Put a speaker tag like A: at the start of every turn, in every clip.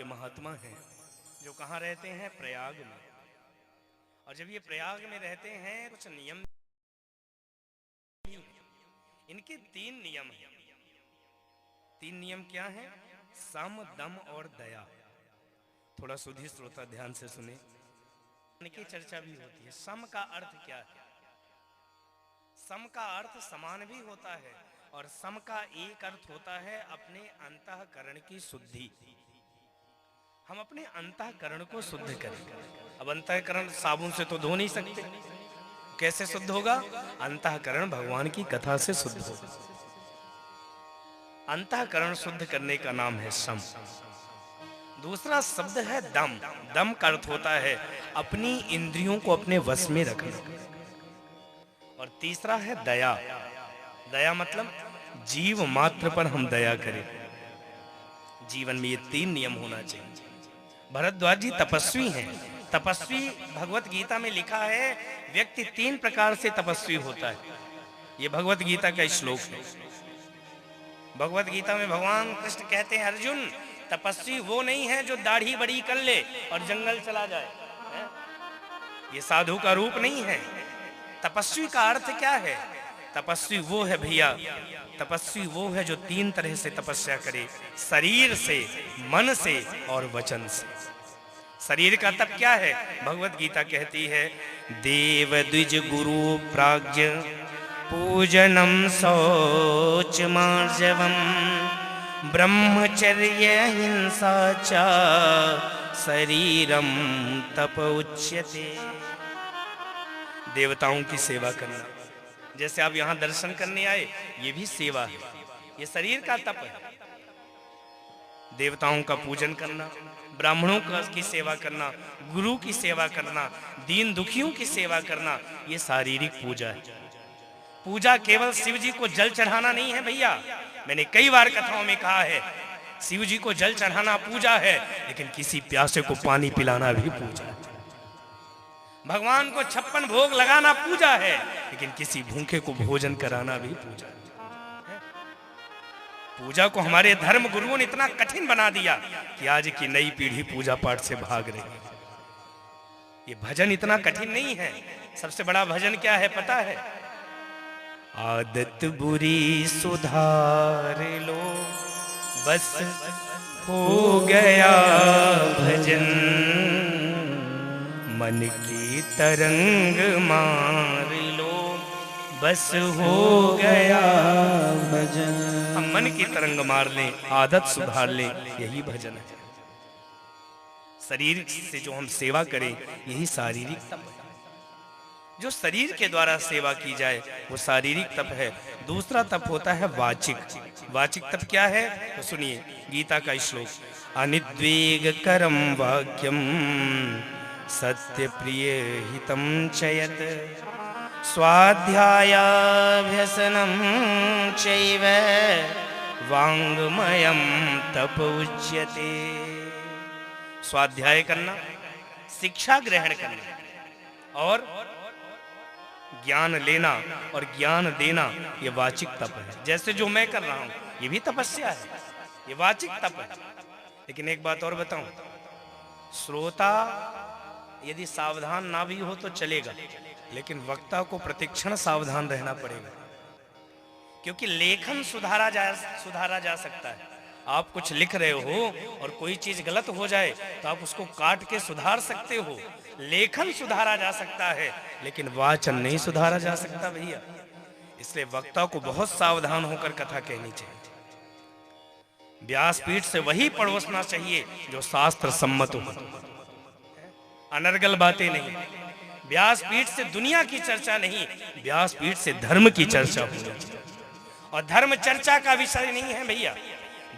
A: के महात्मा हैं जो कहाँ रहते हैं? प्रयाग में। और जब ये प्रयाग में रहते हैं कुछ नियम, इनके 3 नियम हैं। 3 नियम क्या हैं? सम, दम और दया। थोड़ा सुधी श्रोता ध्यान से सुने, इनकी चर्चा भी होती है। सम का अर्थ क्या है? सम का अर्थ समान भी होता है और सम का एक अर्थ होता है अपने अंतःकरण की शुद्धि। हम अपने अंतःकरण को शुद्ध करें। अब अंतःकरण साबुन से तो धो नहीं सकते, कैसे शुद्ध होगा? अंतःकरण भगवान की कथा से शुद्ध होगा। अंतःकरण शुद्ध करने का नाम है सम। दूसरा शब्द है दम। दम का अर्थ होता है अपनी इंद्रियों को अपने वश में रखना। और तीसरा है दया। दया मतलब जीव मात्र पर हम दया करें। जीवन में ये 3 नियम होना चाहिए। भरद्वाज जी तपस्वी हैं। तपस्वी भगवत गीता में लिखा है व्यक्ति 3 प्रकार से तपस्वी होता है। ये भगवत गीता का श्लोक है। भगवत गीता में भगवान कृष्ण कहते हैं अर्जुन, तपस्वी वो नहीं है जो दाढ़ी बड़ी कर ले और जंगल चला जाए, ये साधु का रूप नहीं है। तपस्वी का अर्थ क्या है? तपस्वी वो है भैया, तपस्वी वो है जो 3 तरह से तपस्या करे, शरीर से, मन से और वचन से। शरीर का तप क्या है? भगवत गीता कहती है देव द्विज गुरु प्राज्ञ पूजनम शौच मार्जवम ब्रह्मचर्य हिंसा च शरीरम तप उच्यते। देवताओं की सेवा करना, जैसे आप यहाँ दर्शन करने आए, ये भी सेवा है, ये शरीर का तप है। देवताओं का पूजन करना, ब्राह्मणों की सेवा करना, गुरु की सेवा करना, दीन दुखियों की सेवा करना, ये शारीरिक पूजा है। पूजा केवल शिव जी को जल चढ़ाना नहीं है भैया। मैंने कई बार कथाओं में कहा है शिव जी को जल चढ़ाना पूजा है, लेकिन किसी प्यासे को पानी पिलाना भी पूजा है। भगवान को 56 भोग लगाना पूजा है, लेकिन किसी भूखे को भोजन कराना भी पूजा है। पूजा को हमारे धर्म गुरुओं ने इतना कठिन बना दिया कि आज की नई पीढ़ी पूजा पाठ से भाग रही है। ये भजन इतना कठिन नहीं है। सबसे बड़ा भजन क्या है पता है? आदत बुरी सुधार लो बस हो गया भजन, मन की तरंग मार लो बस हो गया भजन। हम मन की तरंग मार लें, आदत सुधार लें, यही भजन है। शरीर से जो हम सेवा करें, यही शारीरिक तप है। जो शरीर के द्वारा सेवा की जाए वो शारीरिक तप है। दूसरा तप होता है वाचिक। वाचिक तप क्या है? तो सुनिए गीता का श्लोक, अनिद्वेग करम वाक्यम सत्य प्रिय हितम चयत स्वाध्यायाभ्यसनम चैव वांगमयम तप उच्यते। स्वाध्याय करना, शिक्षा ग्रहण करना और ज्ञान लेना और ज्ञान देना, ये वाचिक तप है। जैसे जो मैं कर रहा हूं, ये भी तपस्या है, ये वाचिक तप है। लेकिन एक बात और बताऊं, श्रोता यदि सावधान ना भी हो तो चलेगा, लेकिन वक्ता को प्रतिक्षण सावधान रहना पड़ेगा, क्योंकि लेखन सुधारा जा सकता है। आप कुछ लिख रहे हो और कोई चीज गलत हो जाए तो आप उसको काट के सुधार सकते हो। लेखन सुधारा जा सकता है, लेकिन वाचन नहीं सुधारा जा सकता भैया। इसलिए वक्ता को बहुत सावधान होकर कथा कहनी चाहिए। व्यासपीठ से वही परोसना चाहिए जो शास्त्र सम्मत हो, अनर्गल बातें नहीं। व्यासपीठ से दुनिया की चर्चा नहीं, व्यासपीठ से धर्म की चर्चा होनी चाहिए। और धर्म चर्चा का विषय नहीं है भैया,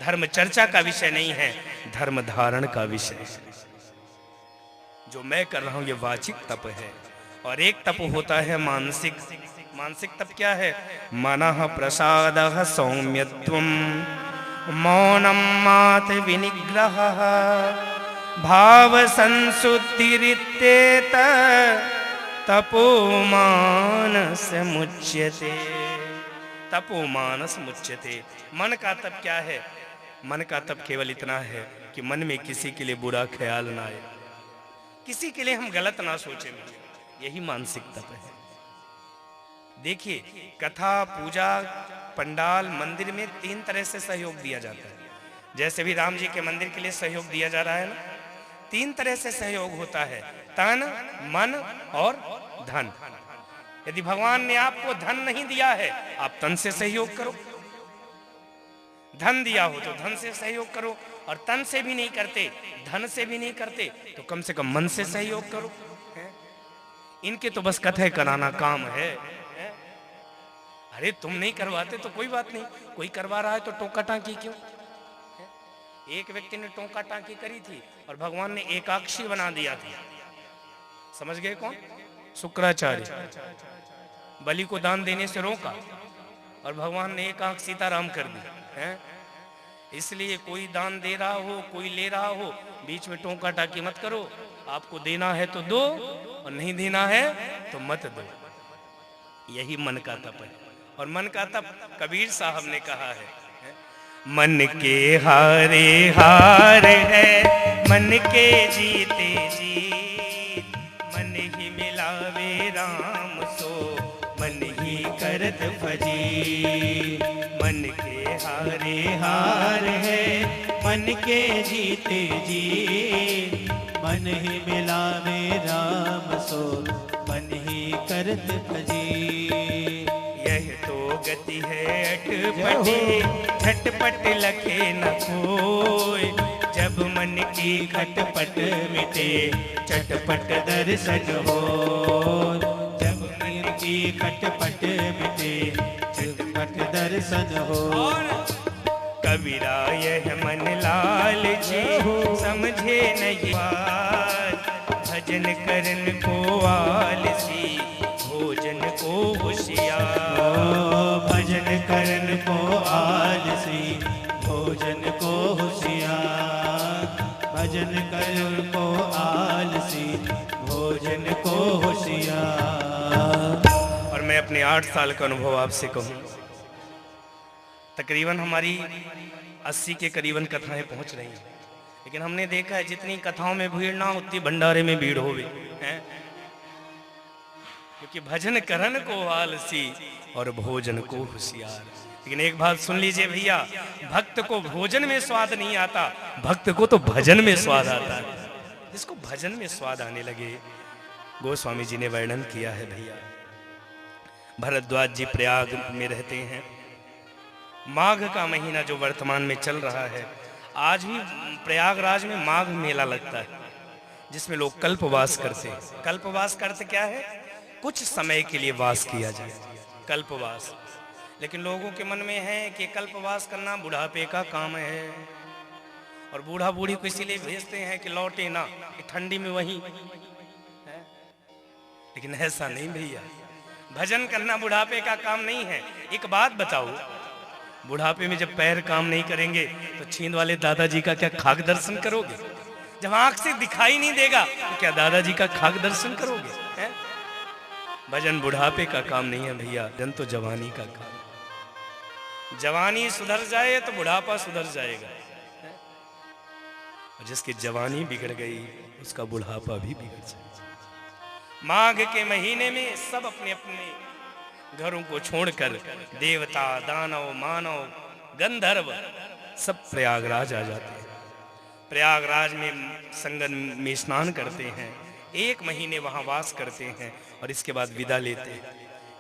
A: धर्म चर्चा का विषय नहीं है, धर्म धारण का विषय है। जो मैं कर रहा हूं ये वाचिक तप है। और एक तप होता है मानसिक। मानसिक तप क्या है? मनः प्रसादः सौम्यत्वं मौनं मात विनिग्रहः भाव संसुद्धिरित्येत तपोमानस मुच्यते। तपोमानस मुच्यते। मन का तप क्या है? मन का तप केवल इतना है कि मन में किसी के लिए बुरा ख्याल ना आए, किसी के लिए हम गलत ना सोचें, यही मानसिक तप है। देखिए, कथा, पूजा, पंडाल, मंदिर में 3 तरह से सहयोग दिया जाता है। जैसे भी राम जी के मंदिर के लिए सहयोग दिया जा रहा है ना, 3 तरह से सहयोग होता है, तन, मन और धन। यदि भगवान ने आपको धन नहीं दिया है, आप तन से सहयोग करो। धन दिया हो तो धन से सहयोग करो, और तन से भी नहीं करते, धन से भी नहीं करते, तो कम से कम मन से सहयोग करो। इनके तो बस कथा कराना काम है। अरे तुम नहीं करवाते तो कोई बात नहीं, कोई करवा रहा है तो टोका टांकी क्यों? एक व्यक्ति ने टोका टांकी करी थी और भगवान ने एकाक्षी बना दिया था। समझ गए कौन? शुक्राचार्य। बलि को दान देने से रोका और भगवान ने एक आंख सीताराम कर दी है। इसलिए कोई दान दे रहा हो, कोई ले रहा हो, बीच में टोका टाकी मत करो। आपको देना है तो दो, और नहीं देना है तो मत दो। यही मन का तप है। और मन का तप कबीर साहब ने कहा है, मन के हारे हार है, मन के जीते जीत, मन ही मिलावे राम सो, मन ही करत भजी। मन के हारे हार है, मन के जीते जीत,
B: मन ही मिलावे राम सो, मन ही करत भजी।
A: यह तो गति है अटपटी, झटपट लखे न कोई, जब मन की खटपट मिटे, चटपट दर्शन हो।
B: जब मन की खटपट मिटे, चटपट दर्शन हो।
A: कबीरा यह मन लाल जी समझे नहीं बात, भजन करन को आलसी, भोजन को होशियार।
B: भजन करन को आलसी, भोजन को होशियार। भजन करन को आलसी, भोजन को होशियार।
A: और मैं अपने 8 साल का अनुभव आपसे कहूँ, तकरीबन हमारी 80 के करीबन कथाएं पहुंच रही हैं, लेकिन हमने देखा है जितनी कथाओं में भीड़ ना उतनी भंडारे में भीड़ होवे हैं, क्योंकि भजन करन को आलसी और भोजन को होशियार। लेकिन एक बात सुन लीजिए भैया, भक्त को भोजन में स्वाद नहीं आता, भक्त को तो भजन में स्वाद आता है। जिसको भजन में स्वाद आने लगे, गोस्वामी जी ने वर्णन किया है भैया। भरद्वाज जी प्रयाग में रहते हैं, माघ का महीना जो वर्तमान में चल रहा है, आज भी प्रयागराज में माघ मेला लगता है, जिसमें लोग कल्पवास करते हैं। कल्पवास का अर्थ क्या है? कुछ समय के लिए वास किया जाए, कल्पवास। लेकिन लोगों के मन में है कि कल्पवास करना बुढ़ापे का काम है, और बूढ़ा बूढ़ी को इसीलिए भेजते हैं कि लौटे ना, कि ठंडी में वहीं है। लेकिन ऐसा नहीं भैया, भजन करना बुढ़ापे का काम नहीं है। एक बात बताओ, बुढ़ापे में जब पैर काम नहीं करेंगे तो छींद वाले दादाजी का क्या खाक दर्शन करोगे? जब आंख से दिखाई नहीं देगा तो क्या दादाजी का खाक दर्शन करोगे? है? भजन बुढ़ापे का काम नहीं है भैया, भजन तो जवानी का काम। जवानी सुधर जाए तो बुढ़ापा सुधर जाएगा, और जिसकी जवानी बिगड़ गई उसका बुढ़ापा भी बिगड़ जाएगा। माघ के महीने में सब अपने अपने घरों को छोड़कर देवता, दानव, मानव, गंधर्व सब प्रयागराज आ जाते हैं। प्रयागराज में संगम में स्नान करते हैं, 1 महीने वहां वास करते हैं, और इसके बाद विदा लेते हैं।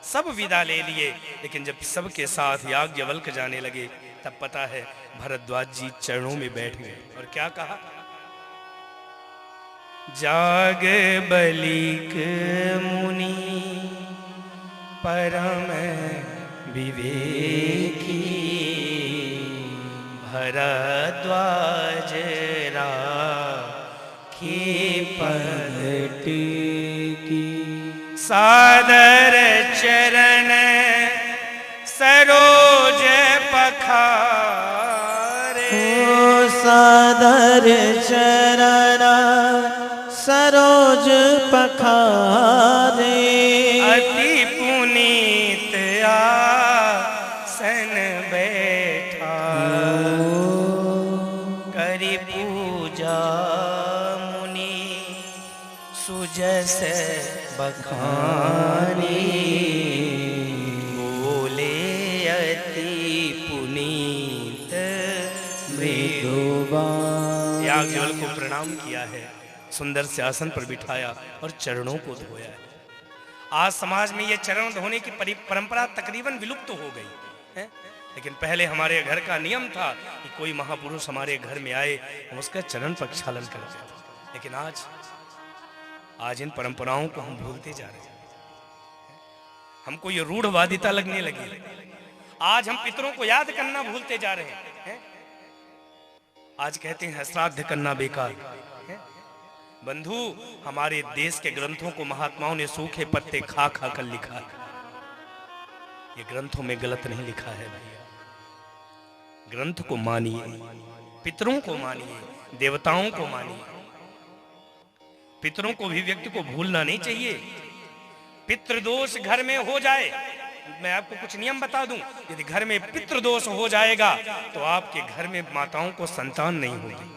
A: सब विदा ले लिए, लेकिन जब सबके साथ याज्ञवल्क्य जाने लगे, तब पता है भरद्वाज जी चरणों में बैठ गए और क्या कहा? जाग बलिक मुनि परम विवेकी, भरद्वाज राखी पलट की। सादर चरण सरोज पखारे,
B: सादर चरण सरोज पखारे।
A: अति पुनीत आसन बैठा, जस बखानी, बोले अति पुनीत मृदुबानी। याज्ञवल्क्य को प्रणाम किया है, सुंदर से आसन पर बिठाया और चरणों को धोया है। आज समाज में ये चरण धोने की परंपरा तकरीबन विलुप्त हो गई है, लेकिन पहले हमारे घर का नियम था कि कोई महापुरुष हमारे घर में आए, हम उसका चरण प्रक्षालन करते थे। लेकिन आज इन परंपराओं को हम भूलते जा रहे हैं, हमको ये रूढ़वादिता लगने लगी। आज हम पितरों को याद करना भूलते जा रहे हैं। आज कहते हैं श्राद्ध करना बेकार है। बंधु, हमारे देश के ग्रंथों को महात्माओं ने सूखे पत्ते खा खा कर लिखा है। ये ग्रंथों में गलत नहीं लिखा है भैया। ग्रंथ को मानिए, पितरों को मानिए, देवताओं को मानिए। पितरों को भी व्यक्ति को भूलना नहीं चाहिए। पितृदोष घर में हो जाए, मैं आपको कुछ नियम बता दूं, यदि घर में पितृदोष हो जाएगा तो आपके घर में माताओं को संतान नहीं होगी।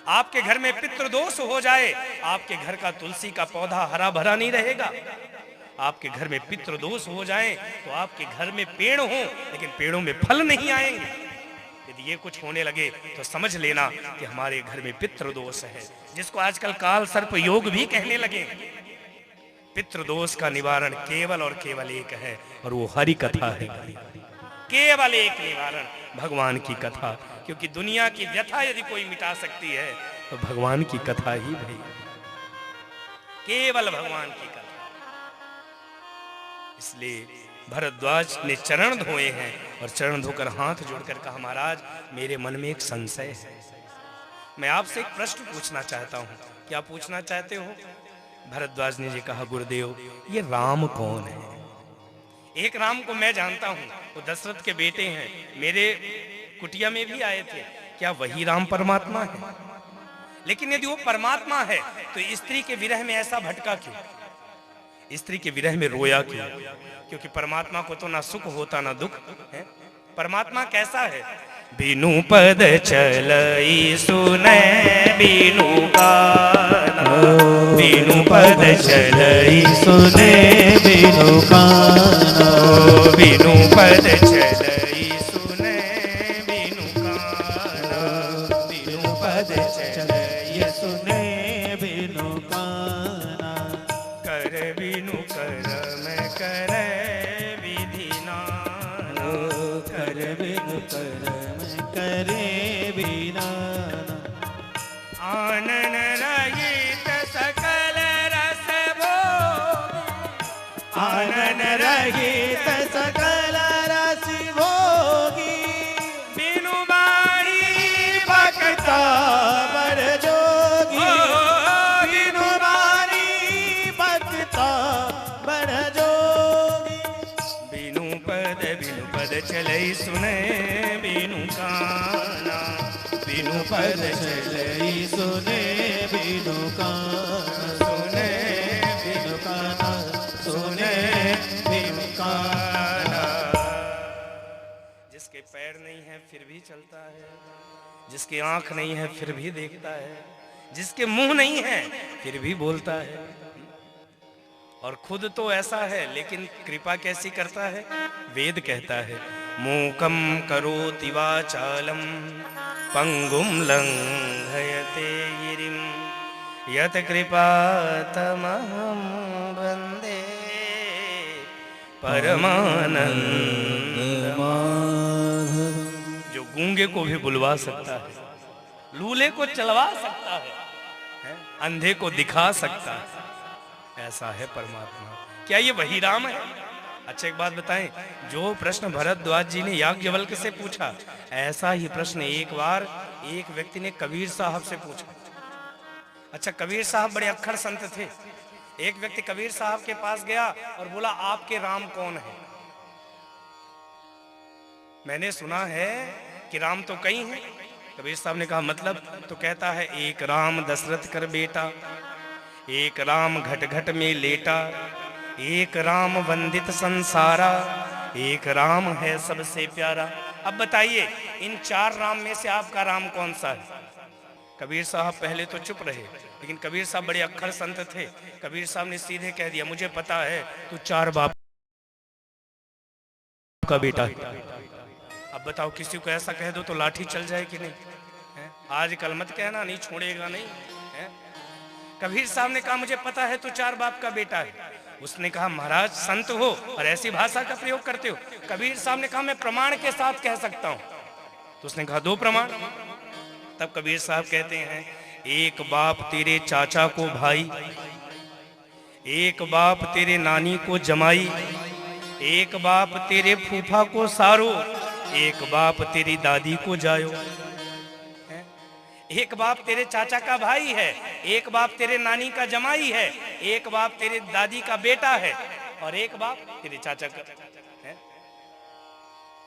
A: आपके घर में पितृदोष हो जाए, आपके घर का तुलसी का पौधा हरा भरा नहीं रहेगा। आपके घर में पितृदोष हो जाए तो आपके घर में पेड़ हो, लेकिन पेड़ों में फल नहीं आएंगे। यदि ये कुछ होने लगे तो समझ लेना कि हमारे घर में पितृदोष है, जिसको आजकल काल सर्प योग भी कहने लगे। पितृदोष का निवारण केवल और केवल एक है, और वो हरि कथा है। केवल एक निवारण, भगवान की कथा। क्योंकि दुनिया की व्यथा यदि कोई मिटा सकती है तो भगवान की कथा ही भाई, केवल भगवान की कथा। इसलिए भरद्वाज ने चरण धोए हैं और चरण धोकर हाथ जोड़कर कहा, महाराज मेरे मन में एक संशय है, मैं आपसे एक प्रश्न पूछना चाहता हूँ। क्या पूछना चाहते हो? भरद्वाज ने जी कहा, गुरुदेव ये राम कौन है? एक राम को मैं जानता हूँ, वो दशरथ के बेटे हैं, मेरे कुटिया में भी आए थे। क्या वही राम परमात्मा है? लेकिन यदि वो परमात्मा है तो स्त्री के विरह में ऐसा भटका क्यों? स्त्री के विरह में रोया क्यों? क्योंकि परमात्मा को तो ना सुख होता ना दुख है। परमात्मा कैसा है? बिनु पद चलई सुनै बिनु गाना, बिनु पद चलई सुनै बिनु गाना, बिनु पद चलई सुनै बिनु गाना, बिनु पद चलई सुनै बिनु गाना। कर बिनु करम करे विधि नाना, कर बिनु करम करे बिना। आनन रहित सकल रस भोगी, आनन रहित सकल रस भोगी, बिनु बाणी भक्ता बर जोगी, बिनु बाणी भक्ता बर जोगी। बिनु पद चलई सुनै बिनु गाना, बिनु पद चलई सुनै बिनु गाना, सुनै बिनु गाना, सुनै बिनु गाना। जिसके पैर नहीं है फिर भी चलता है, जिसकी आंख नहीं है फिर भी देखता है, जिसके मुंह नहीं है फिर भी बोलता है। और खुद तो ऐसा है, लेकिन कृपा कैसी करता है? वेद कहता है, मूकम करोति वाचालम पंगुम लंघयते गिरिम, यत कृपातमहं वन्दे परमानंद माधवम्। जो गूंगे को भी बुलवा सकता है, लूले को चलवा सकता है, अंधे को दिखा सकता है, ऐसा है परमात्मा। क्या ये वही राम है? अच्छा एक बात बताएं, जो प्रश्न भरद्वाज जी ने याज्ञवल्क्य से पूछा, ऐसा ही प्रश्न एक बार एक व्यक्ति ने कबीर साहब से पूछा। अच्छा, कबीर साहब बड़े अक्खड़ संत थे। एक व्यक्ति कबीर साहब के पास गया और बोला, आपके राम कौन है? मैंने सुना है कि राम तो कई हैं। कबीर साहब ने कहा, मतलब? तो कहता है, एक राम दशरथ कर बेटा, एक राम घट घट में लेटा, एक राम वंदित संसारा, एक राम है सबसे प्यारा। अब बताइए, इन चार राम में से आपका राम कौन सा है? कबीर साहब पहले तो चुप रहे, लेकिन कबीर साहब बड़े अक्खड़ संत थे। कबीर साहब ने सीधे कह दिया, मुझे पता है तू 4 बाप का बेटा है। अब बताओ, किसी को ऐसा कह दो तो लाठी चल जाए कि नहीं है? आज कल मत कहना, नहीं छोड़ेगा नहीं है? कबीर साहब ने कहा, मुझे पता है तू 4 बाप का बेटा है। उसने कहा, महाराज संत हो और ऐसी भाषा का प्रयोग करते हो। कबीर साहब ने कहा, मैं प्रमाण के साथ कह सकता हूं। तो उसने कहा, 2 प्रमाण। तब कबीर साहब कहते हैं, एक बाप तेरे चाचा को भाई, एक बाप तेरे नानी को जमाई, एक बाप तेरे फूफा को सारो, एक बाप तेरी दादी को जायो। एक बाप तेरे चाचा का भाई है, एक बाप तेरे नानी का जमाई है, एक बाप तेरे दादी का बेटा है, और एक बाप तेरे चाचा का है,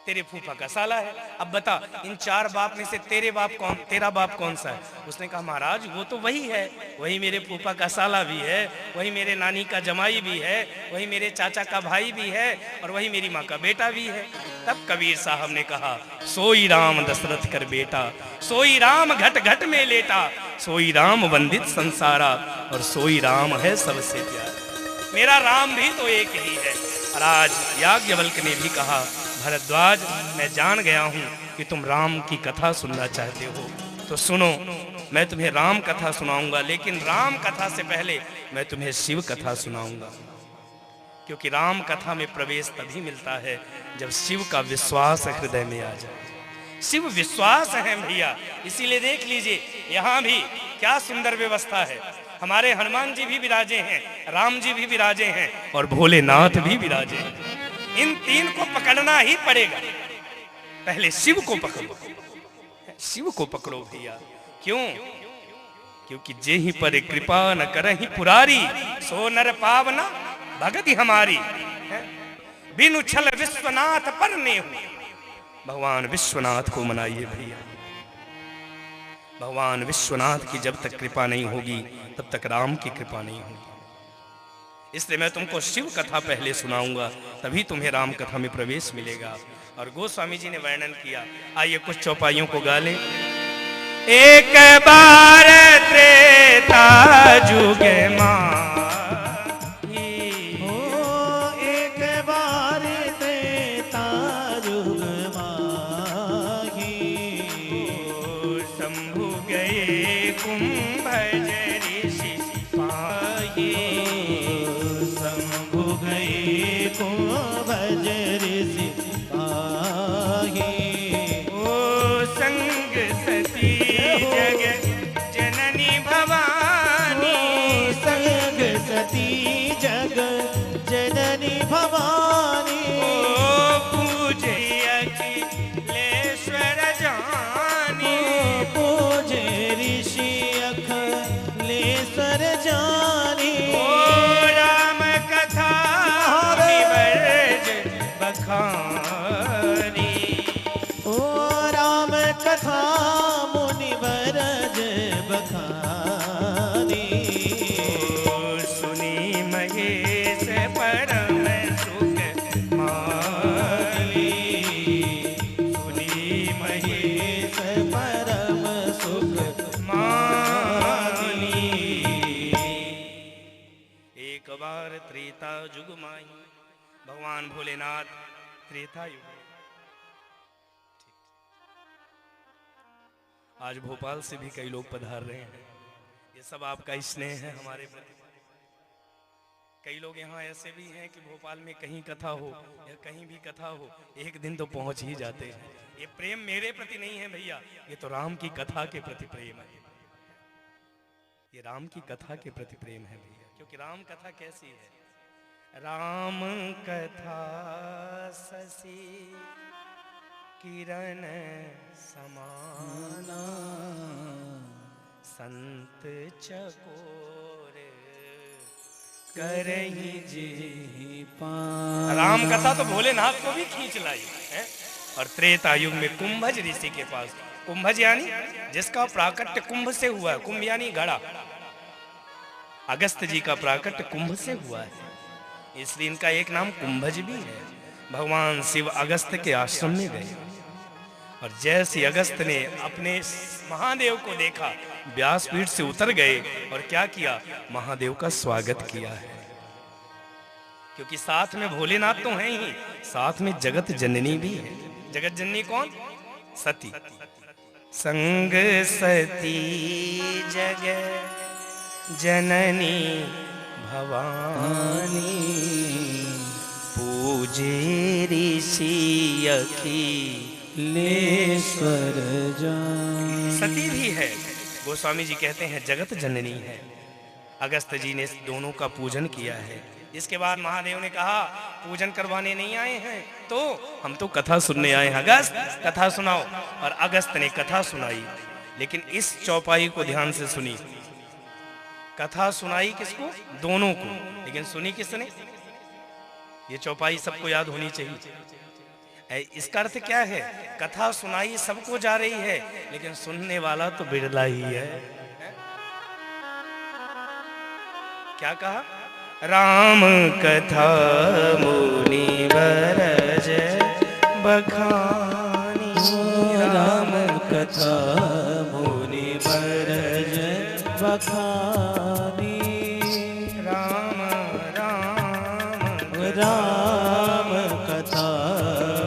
A: तेरे फूफा का साला है। अब बता, इन 4 बाप में से तेरा बाप कौन सा है? उसने कहा, महाराज वो तो वही है, वही मेरे फूफा का साला भी है, वही मेरे नानी का जमाई भी है, वही मेरे चाचा का भाई भी है, और वही मेरी माँ का बेटा भी है। तब कबीर साहब ने कहा, सोई राम दशरथ कर बेटा, सोई राम घट घट में लेटा, सोई राम वंदित संसारा, और सोई राम है सबसे प्यारा। मेरा राम भी तो एक ही है। और आज याज्ञवल्क्य ने भी कहा, भरद्वाज मैं जान गया हूं कि तुम राम की कथा सुनना चाहते हो, तो सुनो, मैं तुम्हें राम कथा सुनाऊंगा, लेकिन राम कथा से पहले मैं तुम्हें शिव कथा सुनाऊंगा। क्योंकि राम कथा में प्रवेश तभी मिलता है जब शिव का विश्वास हृदय में आ जाए। शिव विश्वास है भैया, इसीलिए देख लीजिए यहाँ भी क्या सुंदर व्यवस्था है। हमारे हनुमान जी भी विराजे हैं, राम जी भी विराजे हैं, और भोलेनाथ भी विराजे हैं। इन 3 को पकड़ना ही पड़ेगा। पहले शिव को पकड़ो, शिव को पकड़ो भैया। क्यों? क्योंकि जेहि पर कृपा न करहि पुरारी, सो नर पावना भगति हमारी। बिनु छल विश्वनाथ पर नेहु, भगवान विश्वनाथ को मनाइए भैया। भगवान विश्वनाथ की जब तक कृपा नहीं होगी तब तक राम की कृपा नहीं होगी। इसलिए मैं तुमको शिव कथा पहले सुनाऊंगा, तभी तुम्हें राम कथा में प्रवेश मिलेगा। और गोस्वामी जी ने वर्णन किया, आइए कुछ चौपाइयों को गा लें। एक बार त्रेता जुग माही,
B: एक बार त्रेता जुग माही,
A: शंभु गए कुंभज ऋषि पाही,
B: शंभु गए कुंभज ऋषि पाही।
A: ओ संग सती जग जननी भवानी,
B: संग सती जग जननी भवानी,
A: ओ पूजे अखिलेश्वर जानी,
B: पूजे ऋषि अखिलेश्वर जानी,
A: ओ राम कथा निवर्ज बखानी,
B: ओ राम कथा मुनि बरज बखानी,
A: ओ सुनी महेश परम सुख मानी, सुनी महेश
B: परम सुख
A: मानी। एक बार त्रेता जुग माही, भगवान भोलेनाथ त्रेता युग। आज भोपाल से भी कई लोग पधार रहे हैं, ये सब आपका स्नेह है हमारे प्रति। कई लोग यहाँ ऐसे भी हैं कि भोपाल में कहीं कथा हो या कहीं भी कथा हो, एक दिन तो पहुंच ही जाते हैं। ये प्रेम मेरे प्रति नहीं है भैया, ये तो राम की कथा के प्रति प्रेम है। ये राम की कथा के प्रति प्रेम है भैया। क्योंकि राम कथा कैसी है? राम कथा शशि किरण समाना, संत चकोर करही जी पाना। राम कथा तो भोलेनाथ को भी खींच लाई है। और त्रेता युग में कुंभज ऋषि के पास, कुंभज यानी जिसका प्राकट्य कुंभ से हुआ है, कुंभ यानी घड़ा, अगस्त जी का प्राकट्य कुंभ से हुआ है, इसलिए इनका एक नाम कुंभज भी है। भगवान शिव अगस्त के आश्रम में गए और जैसे अगस्त ने अपने महादेव को देखा, व्यासपीठ से उतर गए और क्या किया, महादेव का स्वागत किया है। क्योंकि साथ में भोलेनाथ तो हैं ही, साथ में जगत जननी भी है। जगत जननी कौन? सती। संग सती जगत जननी भवानी, पूजे ऋषि अखिलेश्वर जानी। सती भी है, गोस्वामी जी कहते हैं जगत जननी है। अगस्त जी ने दोनों का पूजन किया है। इसके बाद महादेव ने कहा पूजन करवाने नहीं आए हैं, तो हम तो कथा सुनने आए हैं। अगस्त कथा सुनाओ। और अगस्त ने कथा सुनाई, लेकिन इस चौपाई को ध्यान से सुनी। कथा सुनाई किसको? दोनों को, लेकिन सुनी किसने? ये चौपाई सबको याद होनी चाहिए। इसका अर्थ क्या है? कथा सुनाई सबको जा रही है, लेकिन सुनने वाला तो बिरला ही है। क्या कहा? राम कथा मुनि बरज बखानी,
B: राम कथा मुनि बरज बखानी,
A: राम राम
B: राम कथा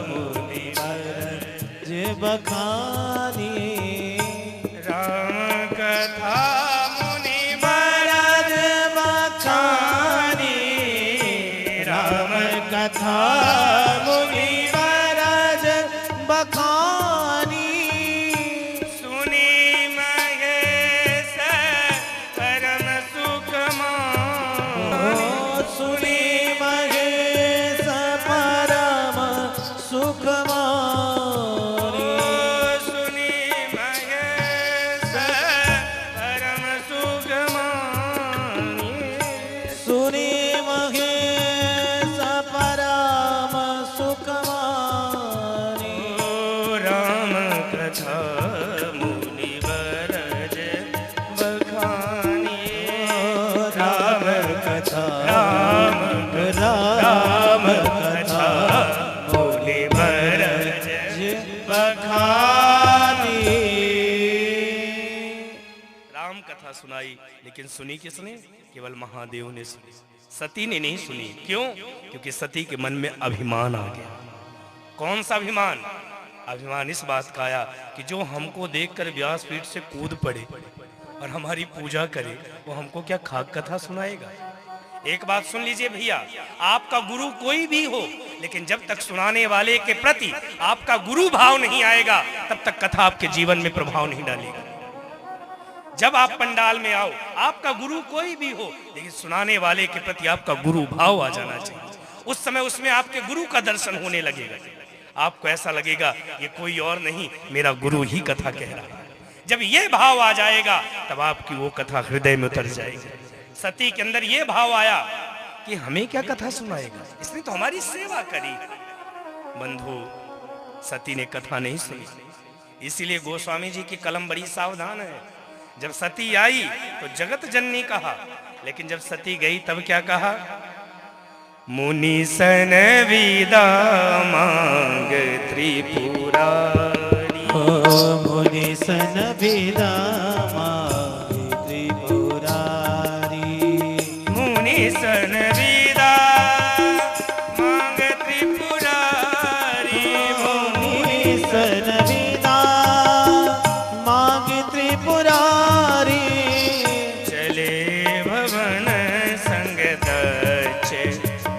B: मुनि बरज बखानी,
A: राम कथा
B: कथा मुनि बरज बखानी,
A: सुनी महेश परम सुख मानी,
B: सुनी महेश परम सुख मानी,
A: सुनी महेश परम सुख मानी,
B: सुनी महेश परम सुख मानी,
A: राम कथा मुनि बरज बखानी,
B: राम कथा
A: राम
B: राम कथा
A: मुनि बरज
B: बखानी।
A: राम कथा सुनाई, लेकिन सुनी किसने? केवल महादेव ने सुनी, सती ने नहीं सुनी। क्यों? क्योंकि सती के मन में अभिमान आ गया। कौन सा अभिमान? अभिमान इस बात का आया कि जो हमको देखकर व्यासपीठ से कूद पड़े और हमारी पूजा करे, वो हमको क्या खाक कथा सुनाएगा? एक बात सुन लीजिए भैया, आपका गुरु कोई भी हो, लेकिन जब तक सुनाने वाले के प्रति आपका गुरु भाव नहीं आएगा, तब तक कथा आपके जीवन में प्रभाव नहीं डालेगा। जब आप पंडाल में आओ, आपका गुरु कोई भी हो, लेकिन सुनाने वाले के प्रति आपका गुरु भाव आ जाना चाहिए। उस समय उसमें आपके गुरु का दर्शन होने लगेगा। आपको ऐसा लगेगा ये कोई और नहीं, मेरा गुरु ही कथा कह रहा है। जब ये भाव आ जाएगा, तब आपकी वो कथा हृदय में उतर जाएगी। सती के अंदर ये भाव आया कि हमें क्या कथा सुनाएगा, इसने तो हमारी सेवा करी। बंधु, सती ने कथा नहीं सुनी, इसीलिए गोस्वामी जी की कलम बड़ी सावधान है। जब सती आई तो जगत जननी कहा, लेकिन जब सती गई तब क्या कहा? मुनि सन विदा मांग त्रिपुरारी,
B: मुनि सन विदा मांग त्रिपुरारी,
A: मुनि सन विदा मांग त्रिपुरारी,
B: मुनि सन विदा मांग त्रिपुरारी,
A: चले भवन संग दक्ष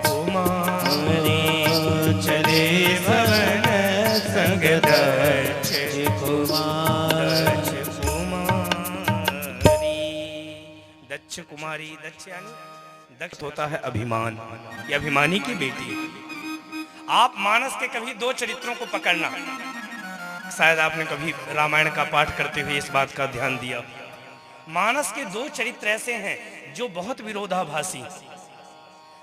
A: कुमारी, चले भवन संग दक्ष कुमारी, दक्ष कुमारी। दक्ष यानी दक्ष होता है अभिमान, ये अभिमानी की बेटी है। आप मानस के कभी दो चरित्रों को पकड़ना, शायद आपने कभी रामायण का पाठ करते हुए इस बात का ध्यान दिया। मानस के दो चरित्र ऐसे हैं जो बहुत विरोधाभासी।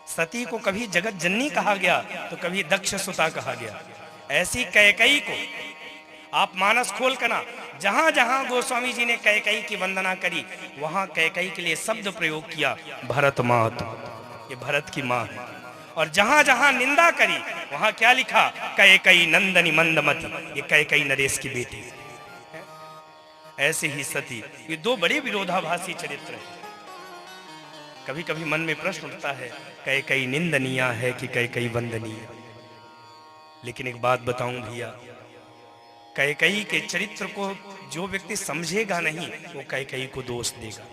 A: सती को कभी जगत जननी कहा गया तो कभी दक्ष सुता कहा गया। ऐसी कैकेयी को आप मानस खोल करना, जहां जहां गोस्वामी जी ने कैकेयी की वंदना करी, वहां कैकेयी के लिए शब्द प्रयोग किया भरत मात, ये भरत की मां है। और जहां जहां निंदा करी, वहां क्या लिखा, कैकेयी नंदनी मंदमती, ये कैकेयी नरेश की बेटी है। ऐसे ही सती, ये दो बड़े विरोधाभासी चरित्र हैं। कभी कभी मन में प्रश्न उठता है, कैकेयी निंदनीय है कि कैकेयी वंदनीय। लेकिन एक बात बताऊं भैया, कैकेयी के चरित्र को जो व्यक्ति समझेगा नहीं, वो कैकेयी को दोष देगा।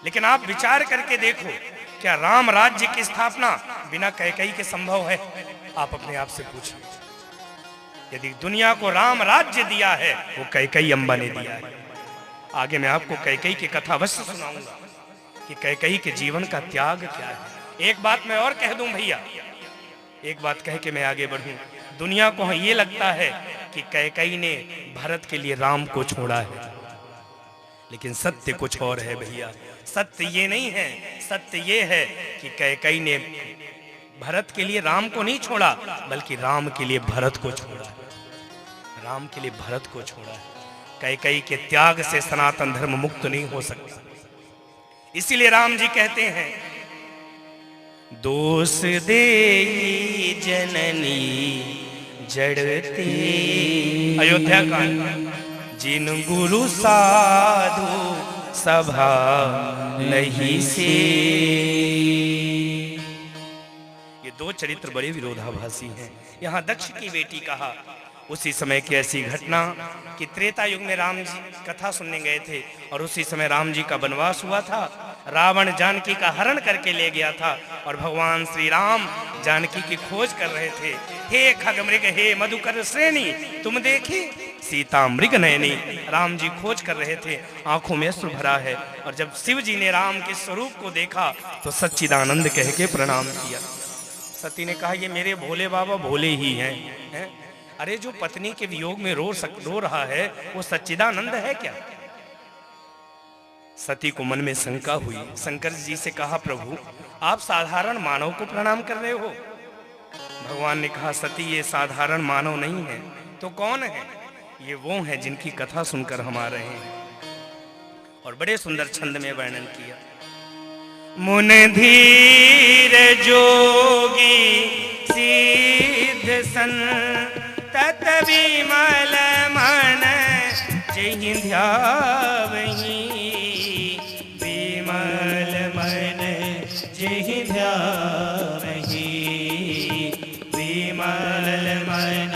A: लेकिन आप विचार करके देखो, क्या राम राज्य की स्थापना बिना कैकेयी के संभव है? आप अपने आप से पूछिए। यदि दुनिया को राम राज्य दिया है, वो कैकेयी अम्बा ने दिया है। आगे मैं आपको कैकेयी की कथा अवश्य सुनाऊंगा कि कैकेयी के जीवन का त्याग क्या है। एक बात मैं और कह दूं भैया, एक बात कह के मैं आगे बढ़ूं। दुनिया को ये लगता है कि कैकेयी ने भरत के लिए राम को छोड़ा है, लेकिन सत्य कुछ और है भैया। सत्य ये नहीं है, सत्य ये है कि कैकेयी ने भरत के लिए राम को नहीं छोड़ा, बल्कि राम के लिए भरत को छोड़ा है। राम के लिए भरत को छोड़ा है। कैकेयी के त्याग से सनातन धर्म मुक्त नहीं हो सकता। इसीलिए राम जी कहते हैं, दोष दे जननी जड़ते, अयोध्या कांड, जिन गुरु साधु सभा नहीं से। ये दो चरित्र बड़े विरोधाभासी हैं। यहाँ दक्ष की बेटी कहा, उसी समय की ऐसी घटना कि त्रेता युग में राम जी कथा सुनने गए थे और उसी समय राम जी का वनवास हुआ था। रावण जानकी का हरण करके ले गया था और भगवान श्री राम जानकी की खोज कर रहे थे। हे खगमृग, हे मधुकर श्रेणी, तुम देखी सीता मृग नयनी। राम जी खोज कर रहे थे, आंखों में अश्रु भरा है। और जब शिव जी ने राम के स्वरूप को देखा तो सच्चिदानंद कह के प्रणाम किया। सती ने कहा, ये मेरे भोले बाबा भोले ही हैं। अरे जो पत्नी के वियोग में रो रहा है, वो सच्चिदानंद है क्या? सती को मन में शंका हुई। शंकर जी से कहा, प्रभु आप साधारण मानव को प्रणाम कर रहे हो? भगवान ने कहा, सती ये साधारण मानव नहीं है। तो कौन है? ये वो हैं जिनकी कथा सुनकर हम आ रहे हैं। और बड़े सुंदर छंद में वर्णन किया। मुन धीर जोगी सिद्ध संत विमल मन जहि ध्यावहि,
B: विमल मन जहि ध्यावहि, विमल मन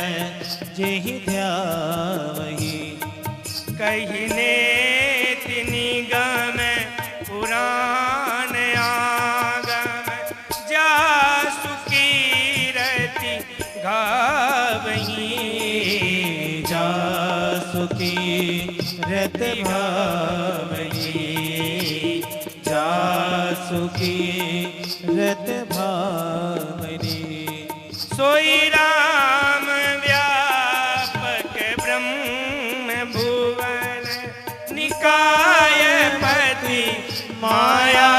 B: जहि ध्यावहि।
A: कहिने निगम पुराण आगम, जासु कीरति गावहि,
B: जासु कीरत भावहि, जासु कीरत भावहि।
A: सोई राम व्यापक ब्रह्म भुवन, निकाय पति
B: माया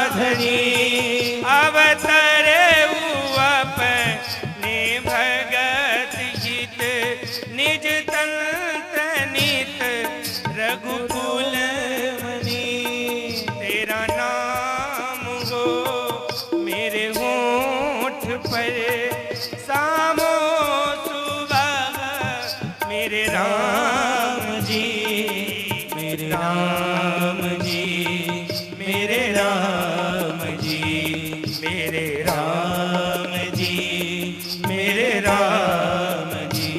B: धरी,
A: अवतरे अपने भगत हित, निज तंत नित रघुकुल मणि। तेरा नाम हो मेरे होंठ पर, सामो सुबह मेरे राम जी,
B: मेरे राम जी, मेरे राम जी,
A: मेरे राम
B: जी, मेरे राम जी।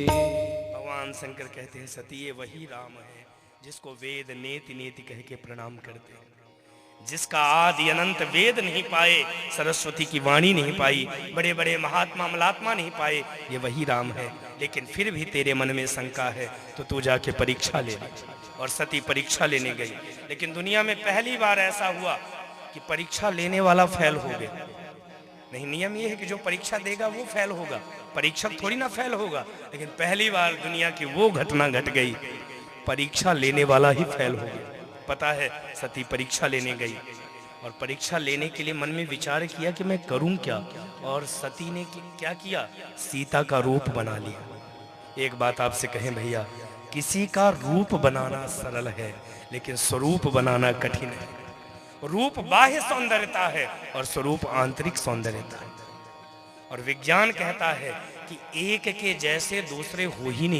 A: भगवान शंकर कहते हैं, सती ये वही राम है जिसको वेद नेति नेति कह के प्रणाम करते हैं, जिसका आदि अनंत वेद नहीं पाए, सरस्वती की वाणी नहीं पाई, बड़े बड़े महात्मा मलात्मा नहीं पाए, ये वही राम है। लेकिन फिर भी तेरे मन में शंका है तो तू जाके परीक्षा ले। और सती परीक्षा लेने गई। लेकिन दुनिया में पहली बार ऐसा हुआ कि परीक्षा लेने वाला फेल हो गया। नहीं, नियम ये है कि जो परीक्षा देगा वो फेल होगा, परीक्षक थोड़ी ना फेल होगा। लेकिन पहली बार दुनिया की वो घटना घट गई, परीक्षा लेने वाला ही फेल हो गया। पता है, सती परीक्षा लेने गई और परीक्षा लेने के लिए मन में विचार किया कि मैं करूं क्या। और सती ने क्या किया, सीता का रूप बना लिया। एक बात आपसे कहें भैया, किसी का रूप बनाना सरल है, लेकिन स्वरूप बनाना कठिन है। रूप बाह्य सौंदर्यता है और स्वरूप आंतरिक सौंदर्यता है। और विज्ञान कहता है कि एक के जैसे दूसरे हो ही नहीं